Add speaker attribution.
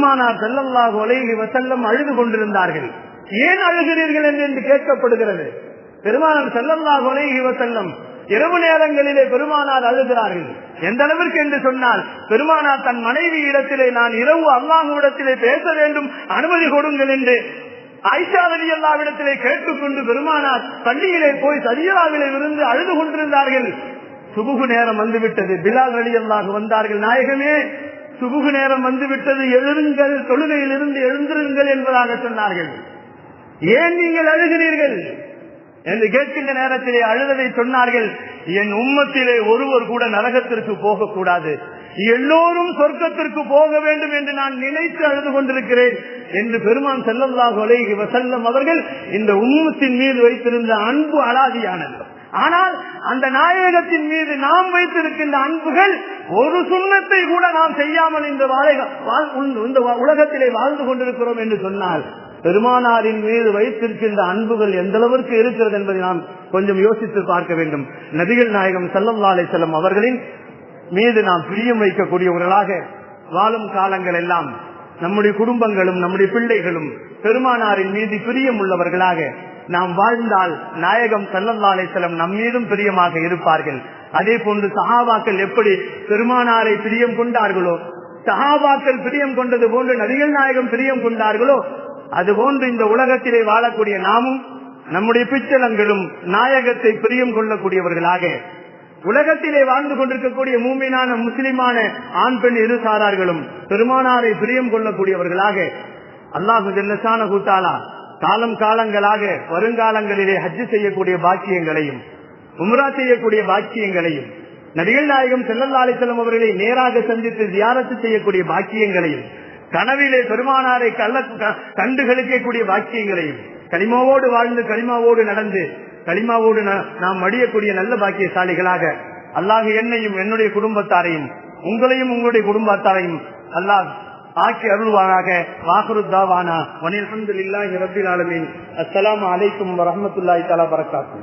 Speaker 1: பெருமானார் ஸல்லல்லாஹு அலைஹி வஸல்லம் அழுது கொண்டிருந்தார்கள். ஏன் அழுகிறீர்கள் என்று கேட்கப்படுகிறது. பெருமானார் ஸல்லல்லாஹு அலைஹி வஸல்லம் இரவு நேரங்களிலே பெருமானார் அழுகிறார்கள். எந்த அளவிற்கு என்று சொன்னால், பெருமானார் தன் மனைவி இடத்திலே நான் இரவு அல்லாஹ்விடத்திலே பேச வேண்டும், அனுமதி கொடுங்கள் என்று ஆயிஷா ரலியல்லாஹு இடத்திலே கேட்டுக்கொண்டு பெருமானார் பள்ளியிலே போய் சரியாவிலே இருந்து அழுது கொண்டிருந்தார்கள். சுபுகு நேரம் வந்துவிட்டது. பிலால் ரலியல்லாஹு வந்தார்கள். நாயகமே, சுபுகு நேரம் வந்துவிட்டது, எழுங்கள், தொழுகையில் இருந்து எழுந்திருங்கள் என்பதாக சொன்னார்கள். ஏன் நீங்கள் அழுகிறீர்கள் என்று கேட்கின்ற நேரத்திலே அழுததை சொன்னார்கள். என் உம்மத்திலே ஒருவர் கூட நரகத்திற்கு போகக்கூடாது, எல்லோரும் சொர்க்கத்திற்கு போக வேண்டும் என்று நான் நினைத்து அழுது கொண்டிருக்கிறேன் என்று பெருமான் ஸல்லல்லாஹு அலைஹி வஸல்லம் அவர்கள் இந்த உம்மத்தின் மீது வைத்திருந்த அன்பு அலாதியானது. ஆனால் அந்த நாயகத்தின் மீது நாம் வைத்திருக்கின்ற அன்புகள் ஒரு சுண்ணத்தை கூட நாம் செய்யாமல் இந்த உலகத்திலே வாழ்ந்து கொண்டிருக்கிறோம் என்று சொன்னால், பெருமானாரின் மீது வைத்திருக்கின்ற அன்புகள் எந்த அளவிற்கு இருக்கிறது என்பதை நாம் கொஞ்சம் யோசித்து பார்க்க வேண்டும். நபிகள் நாயகம் ஸல்லல்லாஹு அலைஹி வஸல்லம் அவர்களின் மீது நாம் பிரியம் வைக்கக்கூடியவர்களாக வாழும் காலங்கள் எல்லாம் நம்முடைய குடும்பங்களும் நம்முடைய பிள்ளைகளும் பெருமானாரின் மீது பிரியம் உள்ளவர்களாக நாம் வாழ்ந்தால் நாயகம் ஸல்லல்லாஹு அலைஹி வஸல்லம் நம் மீதும் பிரியமாக இருப்பார்கள். அதே போன்று சஹாபாக்கள் எப்படி பெருமானாரை பிரியம் கொண்டார்களோ, சஹாபாக்கள் பிரியம் கொண்டது போன்று நபிகள் நாயகம் பிரியம் கொண்டார்களோ, அதுபோன்று இந்த உலகத்திலே வாழக்கூடிய நாமும் நம்முடைய பிச்சலங்களும் நாயகத்தை பிரியம் கொள்ளக்கூடியவர்களாக, உலகத்திலே வாழ்ந்து கொண்டிருக்கக்கூடிய மூமினான முஸ்லிமான ஆண் பெண் இரு சாரார்களும் பெருமானாரை பிரியம் கொள்ளக்கூடியவர்களாக அல்லாஹு ஜல்லஷானஹு தஆலா காலம் காலங்களாக வருங்காலங்களிலே ஹஜ் செய்யக்கூடிய பாக்கியங்களையும் உம்ரா செய்யக்கூடிய பாக்கியங்களையும் நபிகள் நாயகம் ஸல்லல்லாஹு அலைஹி வஸல்லம் அவர்களை நேராக சந்தித்து ஜியாரத் செய்யக்கூடிய பாக்கியங்களையும் கனவிலே பெருமானாரை கண்டுகளிக்கக்கூடிய பாக்கியங்களையும் கலிமாவோடு வாழ்ந்து கலிமாவோடு நடந்து கலிமாவோடு நாம் மடியக்கூடிய நல்ல பாக்கியசாலிகளாக அல்லாஹ் என்னையும் என்னுடைய குடும்பத்தாரையும் உங்களையும் உங்களுடைய குடும்பத்தாரையும் அல்லாஹ் ஆக்கி அருள்வானாக. வாஹிரு தாவானா வனில் ஹம்துலில்லாஹி ரப்பில் ஆலமீன். அஸ்ஸலாமு அலைக்கும் வரஹ்மத்துல்லாஹி தஆலா வபரகாத்துஹு.